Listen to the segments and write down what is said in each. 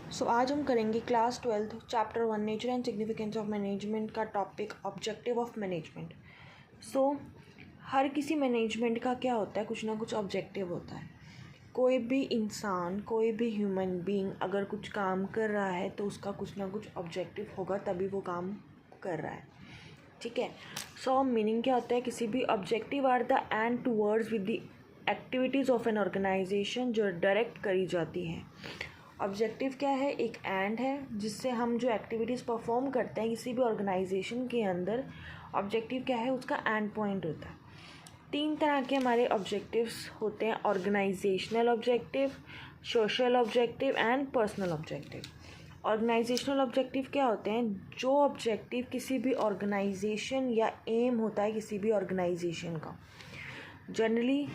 सो आज हम करेंगे class 12 chapter 1 nature and significance of management का टॉपिक ऑब्जेक्टिव ऑफ मैनेजमेंट। सो हर किसी मैनेजमेंट का क्या होता है, कुछ ना कुछ ऑब्जेक्टिव होता है। कोई भी इंसान, कोई भी ह्यूमन बीइंग अगर कुछ काम कर रहा है तो उसका कुछ ना कुछ ऑब्जेक्टिव होगा, तभी वो काम कर रहा है। ठीक है। सो मीनिंग क्या होता है, किसी भी objective or the end towards with the activities of an organization जो डायरेक्ट करी जाती हैं। ऑब्जेक्टिव क्या है, एक एंड है जिससे हम जो एक्टिविटीज़ परफॉर्म करते हैं किसी भी ऑर्गेनाइजेशन के अंदर। ऑब्जेक्टिव क्या है, उसका एंड पॉइंट होता है। 3 तरह के हमारे ऑब्जेक्टिव्स होते हैं, organisational objective, social objective and personal objective. Organisational objective क्या होते हैं, जो ऑब्जेक्टिव किसी भी ऑर्गेनाइजेशन या एम होता है किसी भी ऑर्गेनाइजेशन का। Generally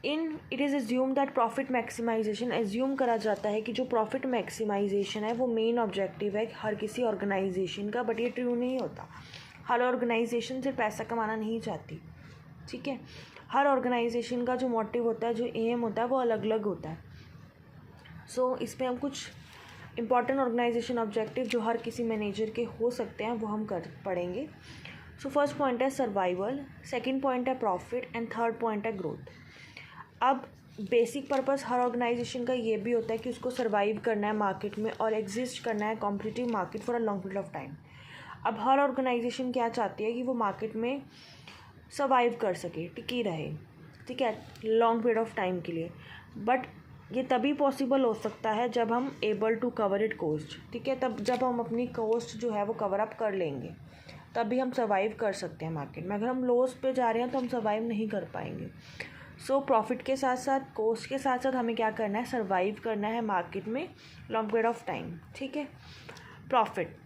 it is assume that profit maximisation, assume करा जाता है कि जो प्रॉफिट मैक्सिमाइजेशन है वो मेन ऑब्जेक्टिव है हर किसी ऑर्गेनाइजेशन का। बट ये ट्रू नहीं होता। हर ऑर्गेनाइजेशन सिर्फ पैसा कमाना नहीं चाहती। ठीक है। हर ऑर्गेनाइजेशन का जो मोटिव होता है, जो एम होता है, वो अलग अलग होता है। सो इसमें हम कुछ इंपॉर्टेंट ऑर्गेनाइजेशन ऑब्जेक्टिव जो हर किसी मैनेजर के हो सकते हैं वो हम पढ़ेंगे। सो फर्स्ट पॉइंट है सर्वाइवल, सेकंड पॉइंट है प्रॉफिट एंड थर्ड पॉइंट है ग्रोथ। अब बेसिक पर्पस हर ऑर्गेनाइजेशन का ये भी होता है कि उसको सर्वाइव करना है मार्केट में और एग्जिस्ट करना है competitive market for a long period of time. अब हर ऑर्गेनाइजेशन क्या चाहती है कि वो मार्केट में सर्वाइव कर सके, टिकी रहे। ठीक है, लॉन्ग पीरियड ऑफ टाइम के लिए। बट ये तभी पॉसिबल हो सकता है जब हम able to cover it cost. ठीक है, तब जब हम अपनी कॉस्ट जो है वो कवर अप कर लेंगे तभी हम सर्वाइव कर सकते हैं मार्केट में। अगर हम लॉस पे जा रहे हैं तो हम सर्वाइव नहीं कर पाएंगे। सो प्रॉफिट के साथ साथ, कॉस्ट के साथ साथ हमें क्या करना है, सर्वाइव करना है मार्केट में लॉन्ग पीरियड ऑफ टाइम। ठीक है। Profit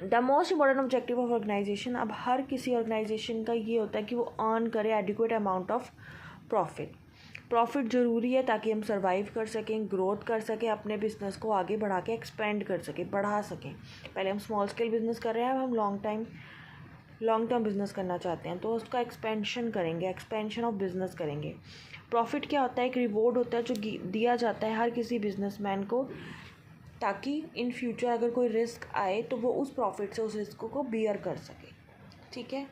the most important objective of organisation. अब हर किसी ऑर्गेनाइजेशन का ये होता है कि वो अर्न करे adequate amount of profit. Profit ज़रूरी है ताकि हम सर्वाइव कर सकें, ग्रोथ कर सकें, अपने बिजनेस को आगे बढ़ा के एक्सपेंड कर सकें, बढ़ा सकें। पहले हम स्मॉल स्केल बिजनेस कर रहे हैं, अब हम लॉन्ग टर्म बिजनेस करना चाहते हैं तो उसका एक्सपेंशन करेंगे, एक्सपेंशन ऑफ बिजनेस करेंगे। प्रॉफिट क्या होता है, एक रिवॉर्ड होता है जो दिया जाता है हर किसी बिजनेसमैन को, ताकि इन फ्यूचर अगर कोई रिस्क आए तो वो उस प्रॉफिट से उस रिस्क को बियर कर सके। ठीक है।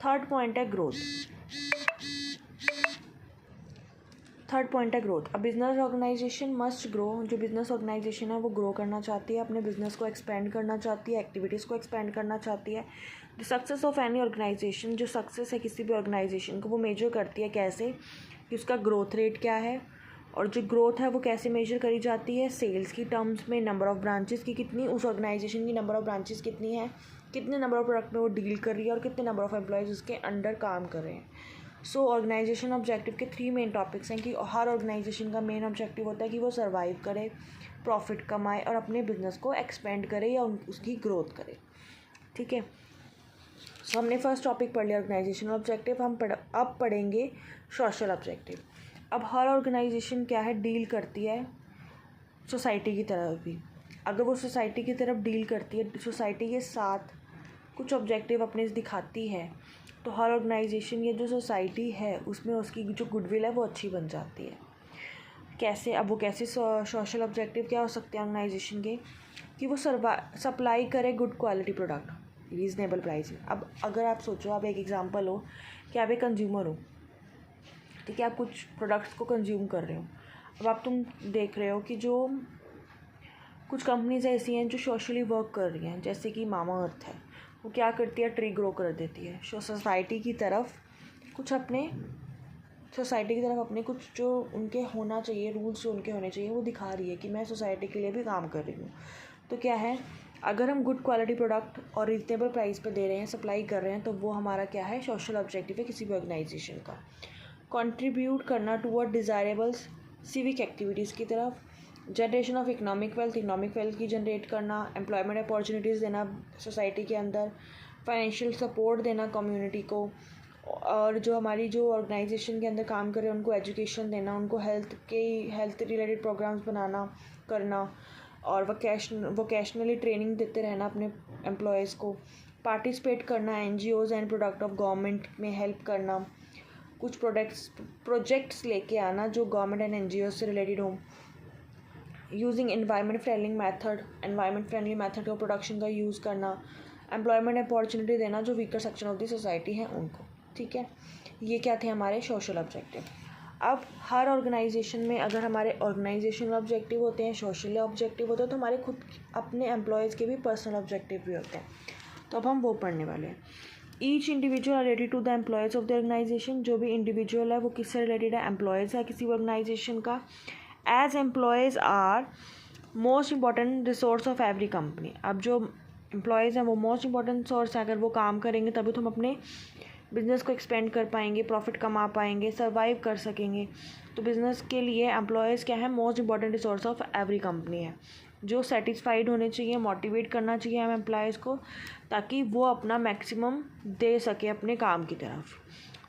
थर्ड पॉइंट है growth. A business organisation must grow. जो बिजनेस ऑर्गेनाइजेशन है वो ग्रो करना चाहती है, अपने बिजनेस को एक्सपेंड करना चाहती है, एक्टिविटीज़ को एक्सपेंड करना चाहती है। The success of any organisation, जो सक्सेस है किसी भी ऑर्गेनाइजेशन को वो मेजर करती है कैसे, कि उसका ग्रोथ रेट क्या है। और जो ग्रोथ है वो कैसे मेजर करी जाती है, सेल्स की टर्म्स में, नंबर ऑफ़ ब्रांचेस की कितनी, उस ऑर्गेनाइजेशन की नंबर ऑफ़ ब्रांचेस कितनी है, कितने नंबर ऑफ़ प्रोडक्ट में वो डील कर रही है और कितने नंबर ऑफ़ एम्प्लॉयज़ उसके अंडर काम कर रहे हैं। सो ऑर्गेनाइजेशन ऑब्जेक्टिव के 3 मेन टॉपिक्स हैं कि हर ऑर्गेनाइजेशन का मेन ऑब्जेक्टिव होता है कि वो सर्वाइव करे, प्रॉफिट कमाए और अपने बिजनेस को एक्सपेंड करे या उसकी ग्रोथ करे। ठीक है। सो हमने फर्स्ट टॉपिक पढ़ लिया ऑर्गेनाइजेशनल ऑब्जेक्टिव। हम अब पढ़ेंगे सोशल ऑब्जेक्टिव। अब हर ऑर्गेनाइजेशन क्या है, डील करती है सोसाइटी की तरफ भी। अगर वो सोसाइटी की तरफ डील करती है, सोसाइटी के साथ कुछ ऑब्जेक्टिव अपने दिखाती है, तो हर ऑर्गेनाइजेशन या जो सोसाइटी है उसमें उसकी जो गुडविल है वो अच्छी बन जाती है। कैसे, अब वो कैसे सोशल ऑब्जेक्टिव क्या हो सकते हैं ऑर्गेनाइजेशन के, कि वो सप्लाई करे good quality product reasonable price में। अब अगर आप सोचो, आप एक एग्जांपल हो कि आप एक कंज्यूमर हो। ठीक है, आप कुछ प्रोडक्ट्स को कंज्यूम कर रहे हो। अब तुम देख रहे हो कि जो कुछ कंपनीज ऐसी हैं जो सोशली वर्क कर रही हैं, जैसे कि मामा अर्थ है, वो क्या करती है, ट्री ग्रो कर देती है। सोसाइटी की तरफ अपने कुछ जो उनके होना चाहिए, रूल्स जो उनके होने चाहिए वो दिखा रही है कि मैं सोसाइटी के लिए भी काम कर रही हूँ। तो क्या है, अगर हम गुड क्वालिटी प्रोडक्ट और रीजनेबल प्राइस पे दे रहे हैं, सप्लाई कर रहे हैं, तो वो हमारा क्या है, सोशल ऑब्जेक्टिव है किसी भी ऑर्गेनाइजेशन का। कंट्रीब्यूट करना टूवर्ड डिज़ायरेबल्स सिविक एक्टिविटीज़ की तरफ। जनरेशन ऑफ इकोनॉमिक वेल्थ की जनरेट करना, एम्प्लॉयमेंट अपॉर्चुनिटीज़ देना सोसाइटी के अंदर, फाइनेंशियल सपोर्ट देना कम्युनिटी को, और जो हमारी जो ऑर्गेनाइजेशन के अंदर काम कर रहे हैं उनको एजुकेशन देना, उनको हेल्थ रिलेटेड प्रोग्राम्स करना, और वोकेशनली ट्रेनिंग देते रहना अपने एम्प्लॉयज़ को। पार्टिसिपेट करना NGOs and product of government में हेल्प करना, कुछ प्रोजेक्ट्स लेके आना जो गवर्नमेंट एंड NGOs से रिलेटेड हो। यूजिंग एनवायरनमेंट फ्रेंडली मेथड का प्रोडक्शन का यूज़ करना, एम्प्लॉयमेंट अपॉर्चुनिटी देना जो weaker section of the society है उनको, ठीक है। ये क्या थे हमारे सोशल ऑब्जेक्टिव। अब हर ऑर्गेनाइजेशन में अगर हमारे ऑर्गेनाइजेशनल ऑब्जेक्टिव होते हैं, सोशल ऑब्जेक्टिव होते हैं, तो हमारे खुद अपने एम्प्लॉयज़ के भी पर्सनल ऑब्जेक्टिव भी होते हैं। तो अब हम वो पढ़ने वाले हैं। Each individual related to the employees of the organisation, जो भी इंडिविजुअल है वो किससे रिलेटेड है, एम्प्लॉयज़ है किसी ऑर्गेनाइजेशन का। As employees are most important resource of every company. अब जो एम्प्लॉयज़ हैं वो मोस्ट इंपॉर्टेंट सोर्स है, अगर वो काम करेंगे तभी तो हम अपने बिज़नेस को एक्सपेंड कर पाएंगे, प्रॉफिट कमा पाएंगे, सर्वाइव कर सकेंगे। तो बिज़नेस के लिए एम्प्लॉयज़ क्या है, most important resource of every company है, जो सेटिस्फाइड होने चाहिए, मोटिवेट करना चाहिए हम एम्प्लॉयज़ को, ताकि वो अपना मैक्सिमम दे सके अपने काम की तरफ।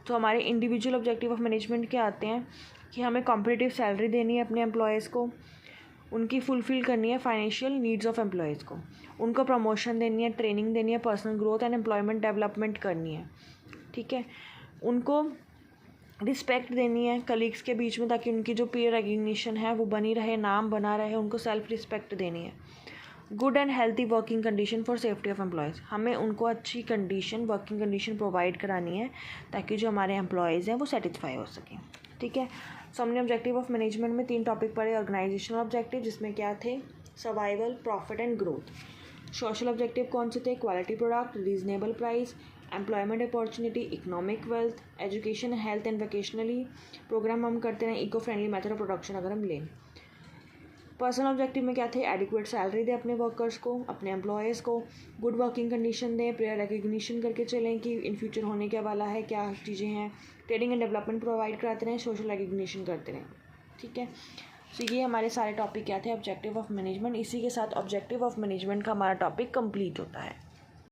तो हमारे इंडिविजुअल ऑब्जेक्टिव ऑफ मैनेजमेंट क्या आते हैं कि हमें कॉम्पिटिटिव सैलरी देनी है अपने एम्प्लॉयज़ को, उनकी फुलफ़िल करनी है फाइनेंशियल नीड्स ऑफ एम्प्लॉयज़ को, उनको प्रमोशन देनी है, ट्रेनिंग देनी है, personal growth and employment development करनी है, ठीक है। उनको रिस्पेक्ट देनी है कलीग्स के बीच में, ताकि उनकी जो पीयर रिकग्निशन है वो बनी रहे, नाम बना रहे, उनको सेल्फ रिस्पेक्ट देनी है। Good and healthy working condition for safety of employees, हमें उनको अच्छी कंडीशन, वर्किंग कंडीशन प्रोवाइड करानी है ताकि जो हमारे एम्प्लॉयज़ हैं वो सेटिस्फाई हो सकें, ठीक है। सो हमने ऑब्जेक्टिव ऑफ मैनेजमेंट में 3 टॉपिक पढ़े। ऑर्गेनाइजेशनल ऑब्जेक्टिव जिसमें क्या थे, survival, profit and growth. Social objective कौन से थे, quality product, reasonable price, employment opportunity, economic wealth, education, health and vocationally programme हम करते हैं, eco friendly method of production अगर हम लें। पर्सनल ऑब्जेक्टिव में क्या थे, एडिक्वेट सैलरी दें अपने वर्कर्स को, अपने एम्प्लॉयज़ को, गुड वर्किंग कंडीशन दें, प्रेयर रिकग्निशन करके चलें कि इन फ्यूचर होने क्या वाला है, क्या चीज़ें हैं, ट्रेनिंग एंड डेवलपमेंट प्रोवाइड कराते रहें, सोशल रिकग्निशन करते रहें, ठीक है। तो ये हमारे सारे टॉपिक क्या थे, ऑब्जेक्टिव ऑफ मैनेजमेंट। इसी के साथ ऑब्जेक्टिव ऑफ मैनेजमेंट का हमारा टॉपिक कंप्लीट होता है।